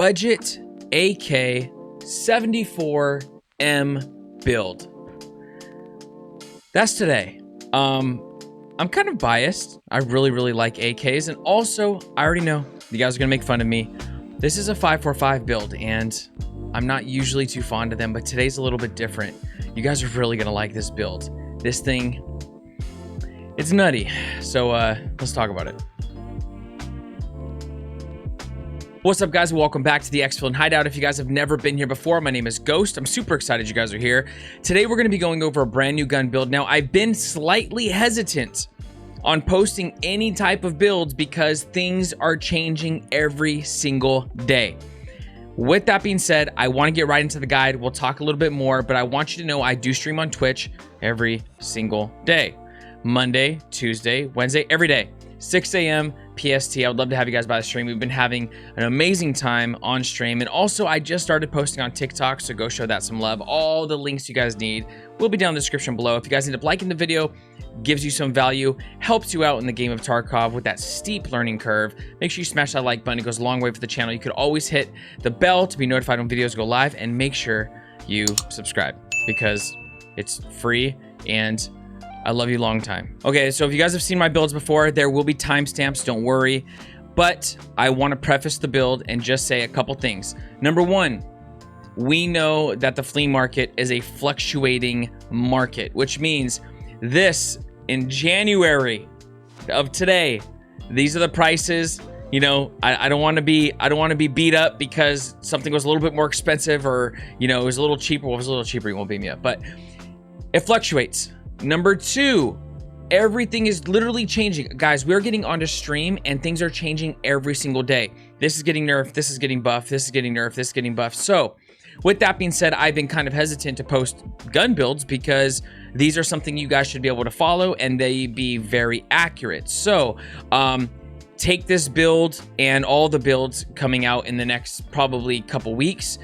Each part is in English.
budget AK74M build. That's today. I'm kind of biased. I really like AKs, and also I already know you guys are gonna make fun of me. This is a 545 build, and I'm not usually too fond of them, but today's a little bit different. You guys are really gonna like this build. This thing, it's nutty. So let's talk about it. What's up, guys? Welcome back to the Exfil and Hideout. If you guys have never been here before, my name is Ghost. I'm super excited you guys are here. Today, we're going to be going over a brand new gun build. Now, I've been slightly hesitant on posting any type of builds because things are changing every single day. With that being said, I want to get right into the guide. We'll talk a little bit more, but I want you to know I do stream on Twitch every single day. Monday, Tuesday, Wednesday, every day. 6 a.m. PST. I would love to have you guys by the stream. We've been having an amazing time on stream. And also, I just started posting on TikTok, so go show that some love. All the links you guys need will be down in the description below. If you guys end up liking the video, gives you some value, helps you out in the game of Tarkov with that steep learning curve, make sure you smash that like button. It goes a long way for the channel. You could always hit the bell to be notified when videos go live, and make sure you subscribe because it's free and I love you long time. Okay, so if you guys have seen my builds before, there will be timestamps, don't worry. But I want to preface the build and just say a couple things. Number one, we know that the flea market is a fluctuating market, which means this in January of today, these are the prices. You know, I don't want to be beat up because something was a little bit more expensive, or you know, it was a little cheaper. Well, if it was a little cheaper, you won't beat me up, but it fluctuates. Number two, everything is literally changing. Guys, we're getting onto stream and things are changing every single day. This is getting nerfed, this is getting buffed, this is getting nerfed, this is getting buffed. So with that being said, I've been kind of hesitant to post gun builds because these are something you guys should be able to follow and they be very accurate. So take this build and all the builds coming out in the next probably couple weeks.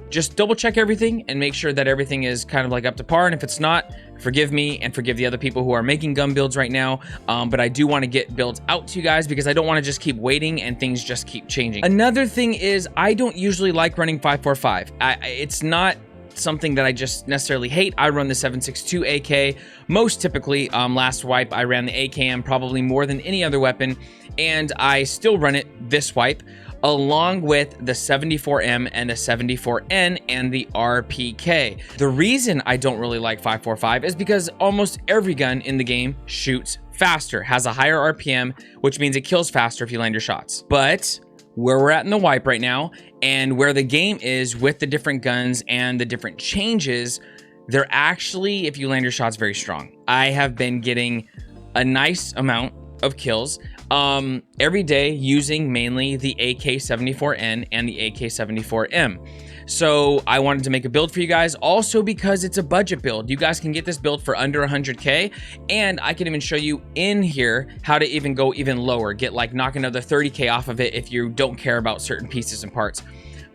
Just double check everything and make sure that everything is kind of like up to par. And if it's not, forgive me and forgive the other people who are making gun builds right now. But I do want to get builds out to you guys because I don't want to just keep waiting and things just keep changing. Another thing is I don't usually like running 545. It's not something that I just necessarily hate. I run the 7.62 AK most typically. Last wipe I ran the AKM probably more than any other weapon, and I still run it this wipe along with the 74M and the 74N and the RPK. The reason I don't really like 545 is because almost every gun in the game shoots faster, has a higher RPM, which means it kills faster if you land your shots. But where we're at in the wipe right now and where the game is with the different guns and the different changes, they're actually, if you land your shots, very strong. I have been getting a nice amount of kills every day using mainly the AK74N and the AK74M. So I wanted to make a build for you guys also because it's a budget build. You guys can get this build for under 100K, and I can even show you in here how to even go even lower, get like knock another 30K off of it if you don't care about certain pieces and parts.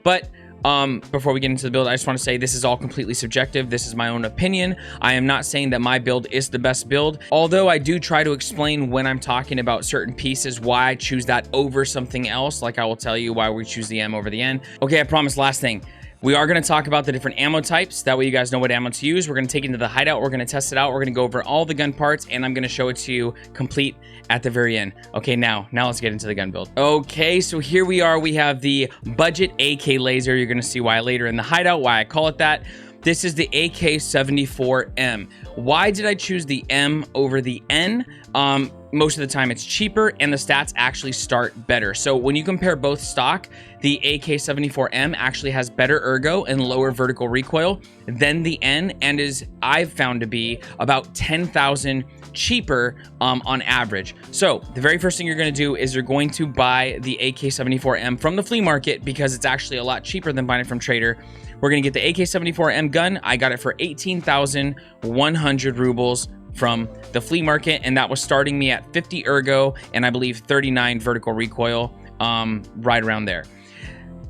But before we get into the build, I just want to say this is all completely subjective. This is my own opinion. I am not saying that my build is the best build, although I do try to explain when I'm talking about certain pieces why I choose that over something else. Like I will tell you why we choose the M over the N. Okay, I promise, last thing. We are going to talk about the different ammo types. That way you guys know what ammo to use. We're going to take it into the hideout. We're going to test it out. We're going to go over all the gun parts, and I'm going to show it to you complete at the very end. Okay, now let's get into the gun build. Okay, so here we are. We have the budget AK laser. You're going to see why later in the hideout, why I call it that. This is the AK74M. Why did I choose the M over the N? Most of the time it's cheaper and the stats actually start better. So when you compare both stock, the AK74M actually has better ergo and lower vertical recoil than the N, and is, I've found to be about 10,000 cheaper on average. So the very first thing you're going to do is you're going to buy the AK74M from the flea market because it's actually a lot cheaper than buying it from Trader. We're going to get the AK74M gun. I got it for 18,100 rubles from the flea market, and that was starting me at 50 ergo and I believe 39 vertical recoil, right around there.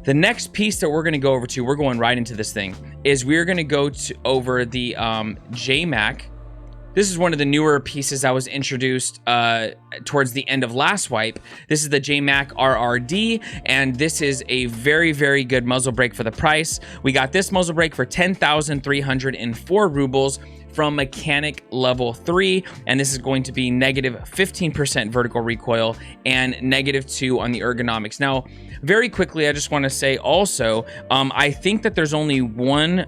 The next piece that we're going to go over to, we're going right into this thing, is we're going to go over the JMac This is one of the newer pieces that was introduced towards the end of last wipe. This is the JMac RRD, and this is a very, very good muzzle brake for the price. We got this muzzle brake for 10,304 rubles from mechanic level 3, and this is going to be negative 15% vertical recoil and -2 on the ergonomics. Now, very quickly, I just want to say also, I think that there's only one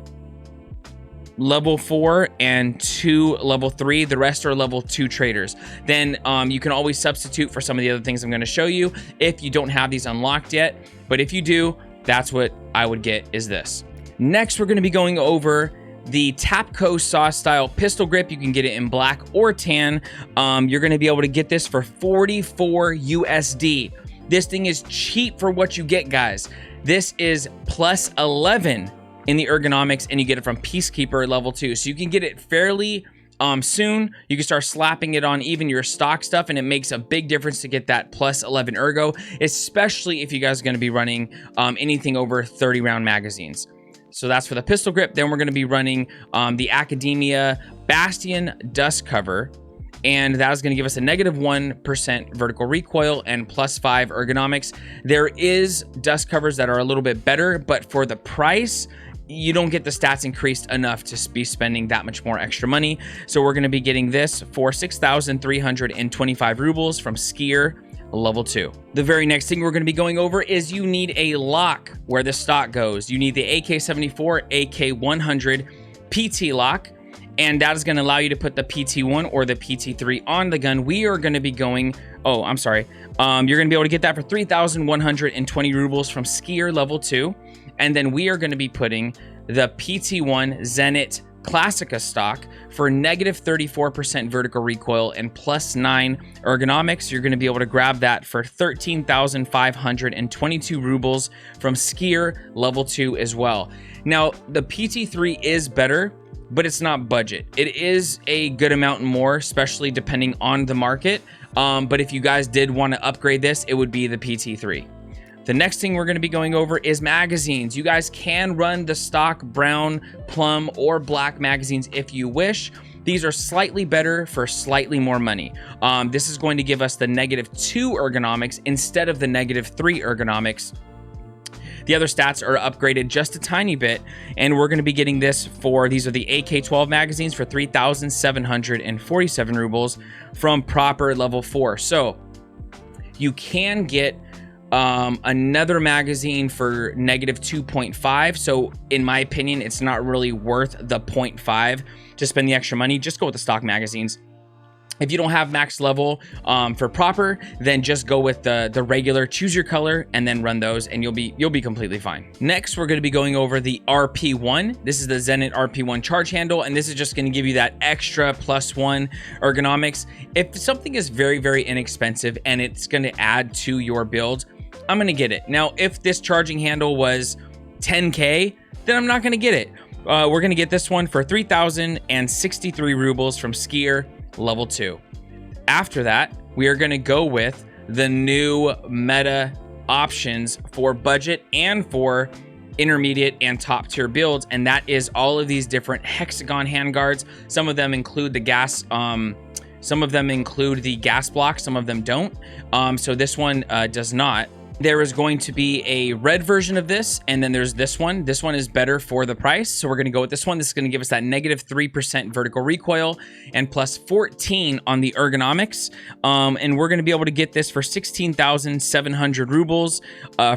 level 4 and 2 level 3. The rest are level 2 traders. Then you can always substitute for some of the other things I'm going to show you if you don't have these unlocked yet. But if you do, that's what I would get, is this. Next, we're going to be going over the Tapco saw style pistol grip. You can get it in black or tan. You're going to be able to get this for 44 USD. This thing is cheap for what you get, guys. This is plus 11 in the ergonomics, and you get it from Peacekeeper level 2. So you can get it fairly soon. You can start slapping it on even your stock stuff, and it makes a big difference to get that plus 11 ergo, especially if you guys are going to be running anything over 30 round magazines. So that's for the pistol grip. Then we're going to be running the Academia Bastion dust cover, and that is going to give us a -1% vertical recoil and +5 ergonomics. There is dust covers that are a little bit better, but for the price, you don't get the stats increased enough to be spending that much more extra money. So we're going to be getting this for 6,325 rubles from Skier level 2. The very next thing we're going to be going over is you need a lock where the stock goes. You need the AK74 AK100 PT lock, and that is going to allow you to put the PT1 or the PT3 on the gun. We are going to be going, you're going to be able to get that for 3,120 rubles from Skier level 2. And then we are going to be putting the PT1 Zenit Classica stock for -34% vertical recoil and +9 ergonomics. You're going to be able to grab that for 13,522 rubles from Skier level 2 as well. Now, the PT3 is better, but it's not budget. It is a good amount more, especially depending on the market. But if you guys did want to upgrade this, it would be the PT3. The next thing we're going to be going over is magazines. You guys can run the stock brown, plum, or black magazines if you wish. These are slightly better for slightly more money. This is going to give us the -2 ergonomics instead of the -3 ergonomics. The other stats are upgraded just a tiny bit, and we're going to be getting this for, these are the AK12 magazines for 3,747 rubles from proper level 4. So you can get another magazine for -2.5. So in my opinion, it's not really worth the 0.5 to spend the extra money. Just go with the stock magazines. If you don't have max level for proper, then just go with the regular, choose your color, and then run those, and you'll be completely fine. Next, we're going to be going over the RP1. This is the Zenit RP1 charge handle, and this is just going to give you that extra +1 ergonomics. If something is very, very inexpensive and it's going to add to your build, I'm going to get it. Now, if this charging handle was 10K, then I'm not going to get it. We're going to get this one for 3,063 rubles from Skier level 2. After that, we are going to go with the new meta options for budget and for intermediate and top tier builds, and that is all of these different hexagon handguards. Some of them include the gas some of them include the gas block, some of them don't. So this one does not. There is going to be a red version of this, and then there's this one. This one is better for the price, so we're going to go with this one. This is going to give us that -3% vertical recoil and +14 on the ergonomics. And we're going to be able to get this for 16,700 rubles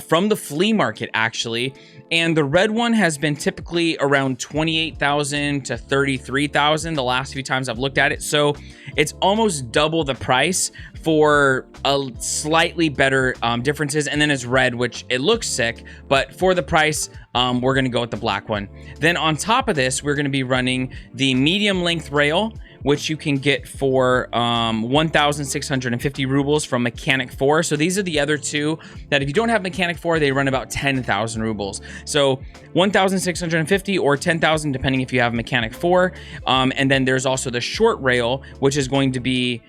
from the flea market, actually. And the red one has been typically around 28,000 to 33,000 the last few times I've looked at it. So it's almost double the price for a slightly better differences. And then it's red, which it looks sick, but for the price, we're going to go with the black one. Then on top of this, we're going to be running the medium length rail, which you can get for 1,650 rubles from Mechanic 4. So these are the other two that if you don't have Mechanic 4, they run about 10,000 rubles. So 1,650 or 10,000, depending if you have Mechanic 4. And then there's also the short rail, which is going to be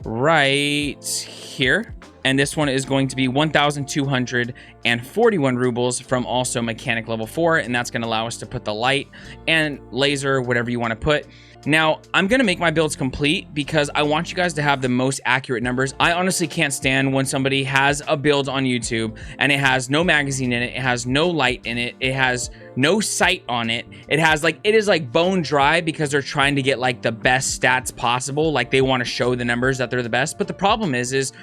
right here. And this one is going to be 1,241 rubles from also mechanic level 4. And that's going to allow us to put the light and laser, whatever you want to put. Now, I'm going to make my builds complete because I want you guys to have the most accurate numbers. I honestly can't stand when somebody has a build on YouTube and it has no magazine in it, it has no light in it, it has no sight on it. It is like bone dry because they're trying to get like the best stats possible. Like they want to show the numbers that they're the best. But the problem is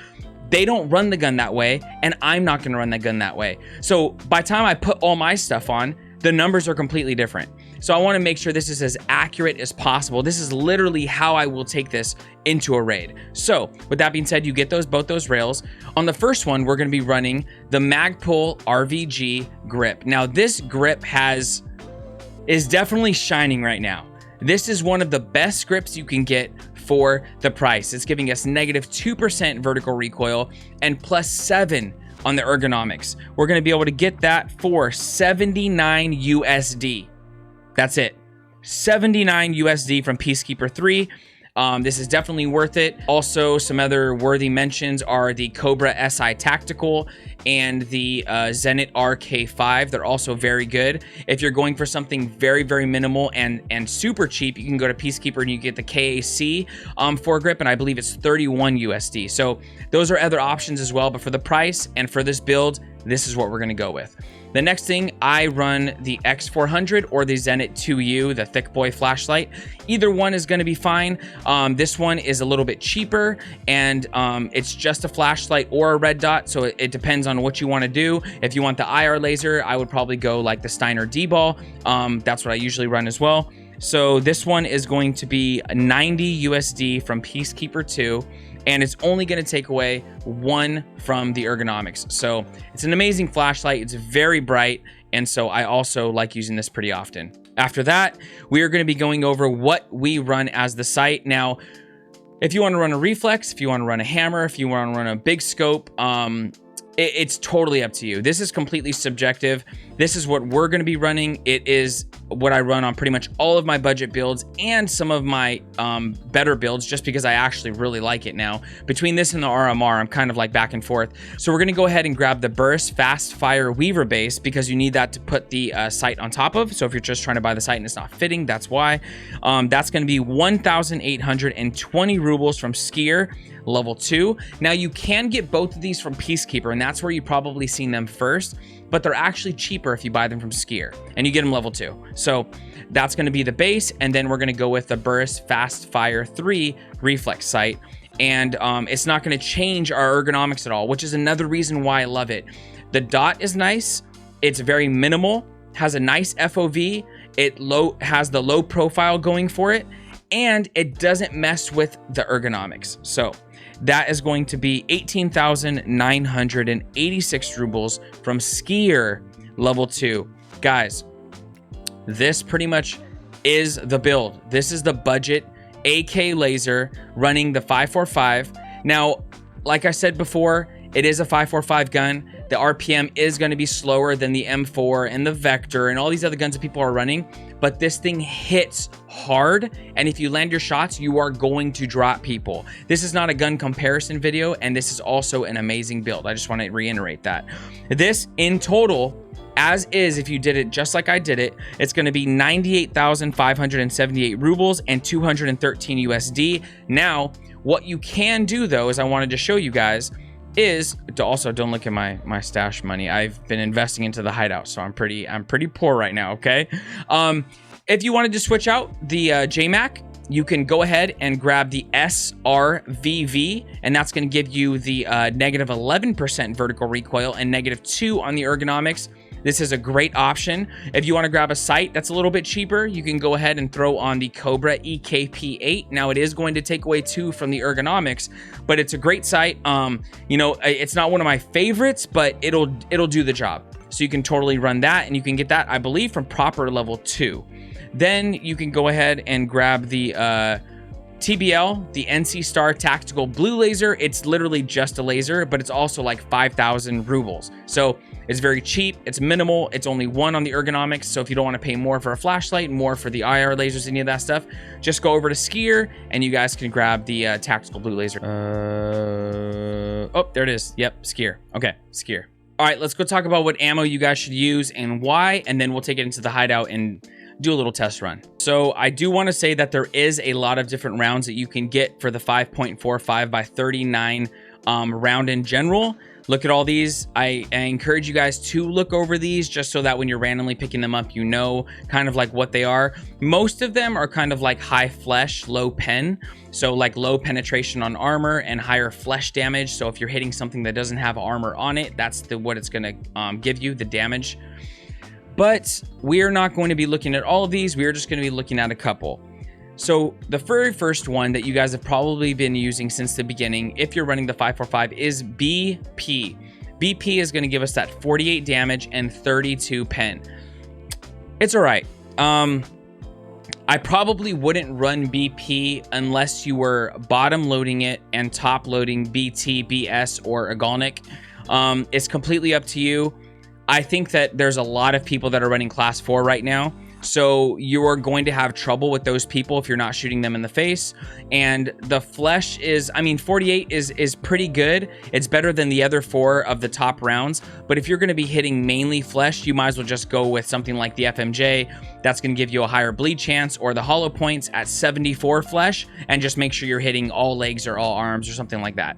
they don't run the gun that way, and I'm not going to run the gun that way. So by the time I put all my stuff on, the numbers are completely different. So I want to make sure this is as accurate as possible. This is literally how I will take this into a raid. So with that being said, you get both those rails. On the first one, we're going to be running the Magpul RVG grip. Now this grip is definitely shining right now. This is one of the best grips you can get for the price. It's giving us -2% vertical recoil and +7 on the ergonomics. We're going to be able to get that for 79 USD. That's it. 79 USD from Peacekeeper 3. This is definitely worth it. Also, some other worthy mentions are the Cobra SI Tactical and the Zenit RK5. They're also very good. If you're going for something very, very minimal and super cheap, you can go to Peacekeeper and you get the KAC foregrip, and I believe it's 31 USD. So those are other options as well, but for the price and for this build, this is what we're going to go with. The next thing, I run the X400 or the Zenit 2U, the thick boy flashlight. Either one is going to be fine. This one is a little bit cheaper, and it's just a flashlight or a red dot, so it depends on what you want to do. If you want the IR laser, I would probably go like the Steiner D-Ball. That's what I usually run as well. So this one is going to be 90 USD from Peacekeeper 2. And it's only going to take away 1 from the ergonomics. So it's an amazing flashlight. It's very bright. And so I also like using this pretty often. After that, we are going to be going over what we run as the sight. Now, if you want to run a reflex, if you want to run a hammer, if you want to run a big scope, it's totally up to you. This is completely subjective. This is what we're going to be running. It is what I run on pretty much all of my budget builds and some of my better builds, just because I actually really like it now. Between this and the RMR, I'm kind of like back and forth. So we're going to go ahead and grab the Burst Fast Fire Weaver base because you need that to put the sight on top of. So if you're just trying to buy the sight and it's not fitting, that's why. That's going to be 1,820 rubles from Skier level 2. Now you can get both of these from Peacekeeper, and that's where you probably seen them first, but they're actually cheaper if you buy them from Skier and you get them level 2. So that's going to be the base, and then we're going to go with the Burst Fast Fire 3 reflex sight, and it's not going to change our ergonomics at all, which is another reason why I love it. The dot is nice, it's very minimal, has a nice FOV, it has the low profile going for it, and it doesn't mess with the ergonomics. So that is going to be 18,986 rubles from Skier level 2. Guys, this pretty much is the build. This is the budget AK laser running the 545. Now, like I said before, it is a 545 gun. The RPM is going to be slower than the M4 and the Vector and all these other guns that people are running, but this thing hits hard, and if you land your shots, you are going to drop people. This is not a gun comparison video, and this is also an amazing build. I just want to reiterate that. This in total, as is, if you did it just like I did it, it's going to be 98,578 rubles and 213 USD. Now, what you can do though, is I wanted to show you guys, is to also, don't look at my stash money. I've been investing into the Hideout, so I'm pretty poor right now, okay? If you wanted to switch out the JMac, you can go ahead and grab the SRVV, and that's going to give you the -11% vertical recoil and -2 on the ergonomics. This is a great option. If you want to grab a sight that's a little bit cheaper, you can go ahead and throw on the Cobra EKP8. Now, it is going to take away 2 from the ergonomics, but it's a great sight. You know, it's not one of my favorites, but it'll do the job. So you can totally run that, and you can get that, I believe, from proper level 2. Then you can go ahead and grab the TBL, the NC Star Tactical Blue Laser. It's literally just a laser, but it's also like 5,000 rubles. So it's very cheap, it's minimal, it's only 1 on the ergonomics. So if you don't want to pay more for a flashlight, more for the IR lasers, any of that stuff, just go over to Skier and you guys can grab the Tactical Blue Laser. Oh, there it is. Yep, skier. Okay, skier. All right, let's go talk about what ammo you guys should use and why, and then we'll take it into the hideout and do a little test run. So I do want to say that there is a lot of different rounds that you can get for the 5.45 by 39 round in general. Look at all these. I encourage you guys to look over these just so that when you're randomly picking them up, you know kind of like what they are. Most of them are kind of like high flesh, low pen. So like low penetration on armor and higher flesh damage. So if you're hitting something that doesn't have armor on it, that's what it's going to give you, the damage. But we're not going to be looking at all of these. We're just going to be looking at a couple. So the very first one that you guys have probably been using since the beginning, if you're running the 545, is BP. BP is going to give us that 48 damage and 32 pen. It's all right. I probably wouldn't run BP unless you were bottom loading it and top loading BT, BS, or Agolnik. It's completely up to you. I think that there's a lot of people that are running class 4 right now. So you are going to have trouble with those people if you're not shooting them in the face. And the flesh is, I mean, 48 is pretty good. It's better than the other 4 of the top rounds. But if you're going to be hitting mainly flesh, you might as well just go with something like the FMJ. That's going to give you a higher bleed chance, or the hollow points at 74 flesh, and just make sure you're hitting all legs or all arms or something like that.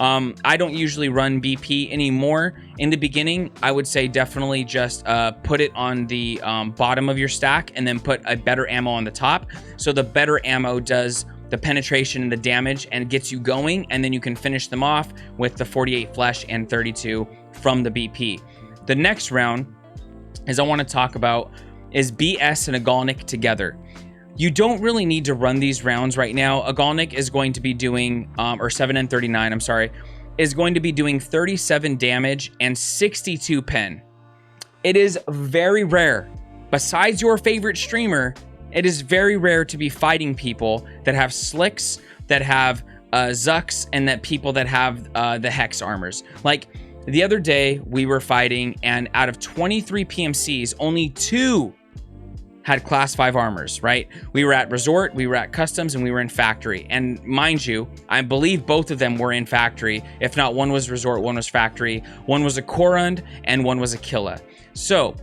I don't usually run BP anymore. In the beginning, I would say definitely just put it on the bottom of your stack and then put a better ammo on the top. So the better ammo does the penetration and the damage and gets you going, and then you can finish them off with the 48 flesh and 32 from the BP. The next round is I want to talk about is BS and Agolnik together. You don't really need to run these rounds right now. Agolnik is going to be doing, or 7N39, I'm sorry, is going to be doing 37 damage and 62 pen. It is very rare. Besides your favorite streamer, it is very rare to be fighting people that have slicks, that have Zucks, and that people that have the Hex armors. Like the other day, we were fighting, and out of 23 PMCs, only 2 had class 5 armors, right? We were at Resort, we were at Customs, and we were in Factory. And mind you, I believe both of them were in Factory. If not, one was Resort, one was Factory, one was a Korund, and one was a Killa. So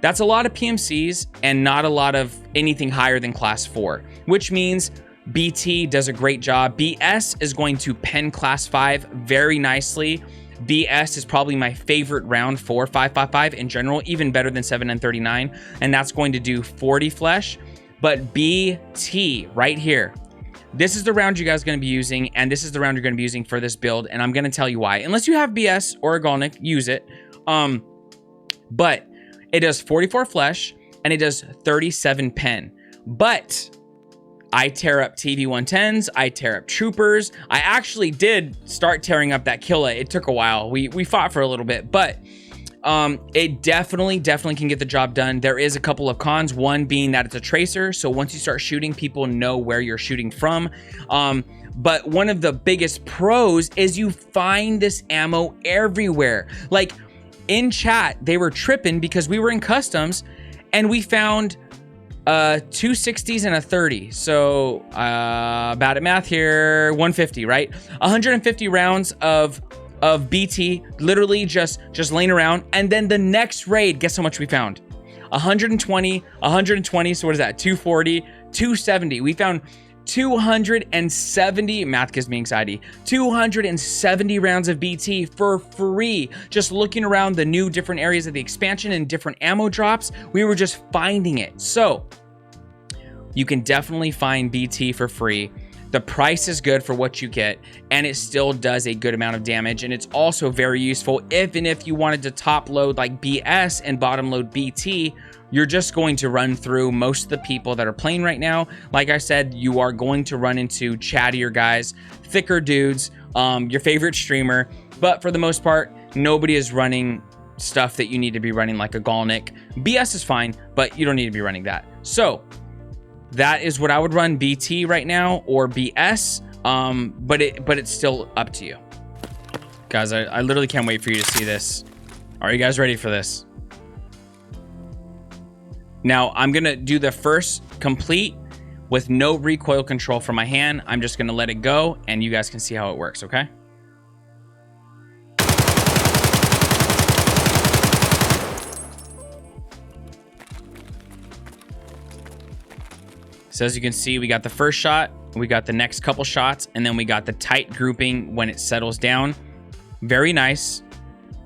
that's a lot of PMCs and not a lot of anything higher than class 4, which means BT does a great job. BS is going to pen class 5 very nicely. BS is probably my favorite round for 555 in general, even better than 7N39, and that's going to do 40 flesh. But BT right here, this is the round you guys are going to be using, and this is the round you're going to be using for this build, and I'm going to tell you why. Unless you have BS or Agolnik, use it. But it does 44 flesh, and it does 37 pen. But I tear up TV-110s, I tear up troopers. I actually did start tearing up that Killa. It took a while. We fought for a little bit, but it definitely can get the job done. There is a couple of cons, one being that it's a tracer, so once you start shooting, people know where you're shooting from. But one of the biggest pros is you find this ammo everywhere. Like in chat, they were tripping because we were in Customs and we found 2 60s and a 30. So bad at math here, 150, right? 150 rounds of BT literally just laying around. And then the next raid, guess how much we found? 120. So what is that? 240, 270. We found 270, math gives me anxiety, 270 rounds of BT for free. Just looking around the new different areas of the expansion and different ammo drops, we were just finding it. So you can definitely find BT for free. The price is good for what you get, and it still does a good amount of damage. And it's also very useful even if you wanted to top load like BS and bottom load BT. You're just going to run through most of the people that are playing right now. Like I said, you are going to run into chattier guys, thicker dudes, your favorite streamer. But for the most part, nobody is running stuff that you need to be running like a Agolnik. BS is fine, but you don't need to be running that. So that is what I would run, BT right now or BS. But it's still up to you. Guys, I literally can't wait for you to see this. Are you guys ready for this? Now, I'm going to do the first complete with no recoil control from my hand. I'm just going to let it go, and you guys can see how it works, okay? So as you can see, we got the first shot, we got the next couple shots, and then we got the tight grouping when it settles down. Very nice,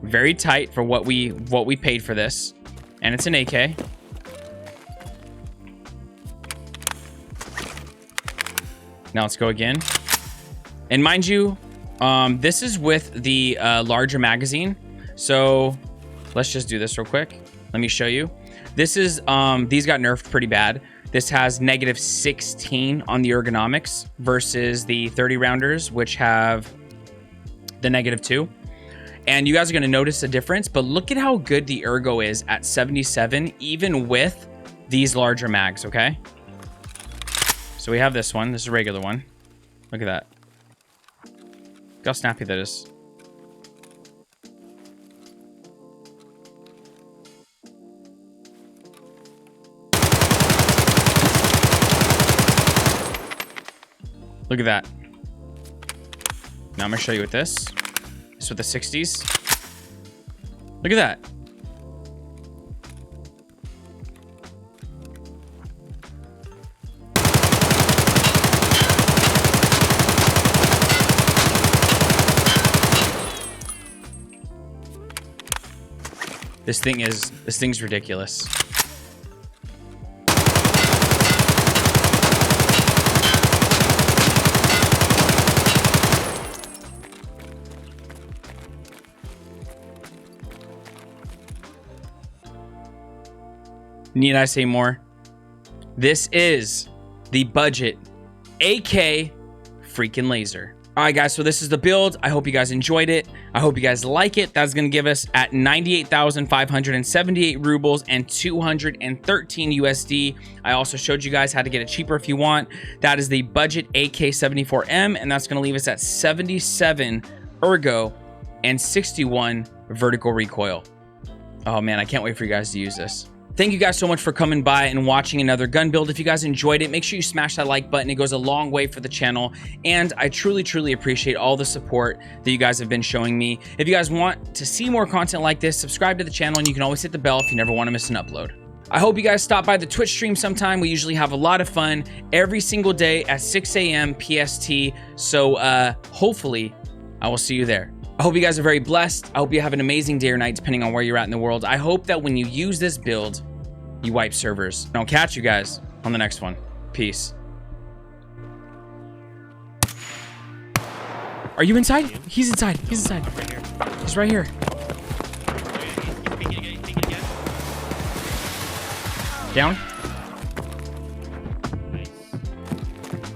very tight for what we paid for this, and it's an AK. Now let's go again. And mind you, this is with the larger magazine. So let's just do this real quick. Let me show you. This is, these got nerfed pretty bad. This has -16 on the ergonomics versus the 30 rounders, which have the -2. And you guys are gonna notice a difference, but look at how good the ergo is at 77, even with these larger mags, okay? So we have this one. This is a regular one. Look at that. Look how snappy that is. Look at that. Now I'm gonna show you with this. This with the 60s. Look at that. This thing's ridiculous. Need I say more? This is the budget AK freaking laser. All right, guys, so this is the build. I hope you guys enjoyed it. I hope you guys like it. That's going to give us at 98,578 rubles and 213 USD. I also showed you guys how to get it cheaper if you want. That is the budget AK74M, and that's going to leave us at 77 ergo and 61 vertical recoil. Oh, man, I can't wait for you guys to use this. Thank you guys so much for coming by and watching another gun build. If you guys enjoyed it, make sure you smash that like button. It goes a long way for the channel. And I truly, truly appreciate all the support that you guys have been showing me. If you guys want to see more content like this, subscribe to the channel, and you can always hit the bell if you never want to miss an upload. I hope you guys stop by the Twitch stream sometime. We usually have a lot of fun every single day at 6 a.m. PST. So hopefully I will see you there. I hope you guys are very blessed. I hope you have an amazing day or night, depending on where you're at in the world. I hope that when you use this build, you wipe servers. And I'll catch you guys on the next one. Peace. Are you inside? He's inside. He's inside. He's right here. Down.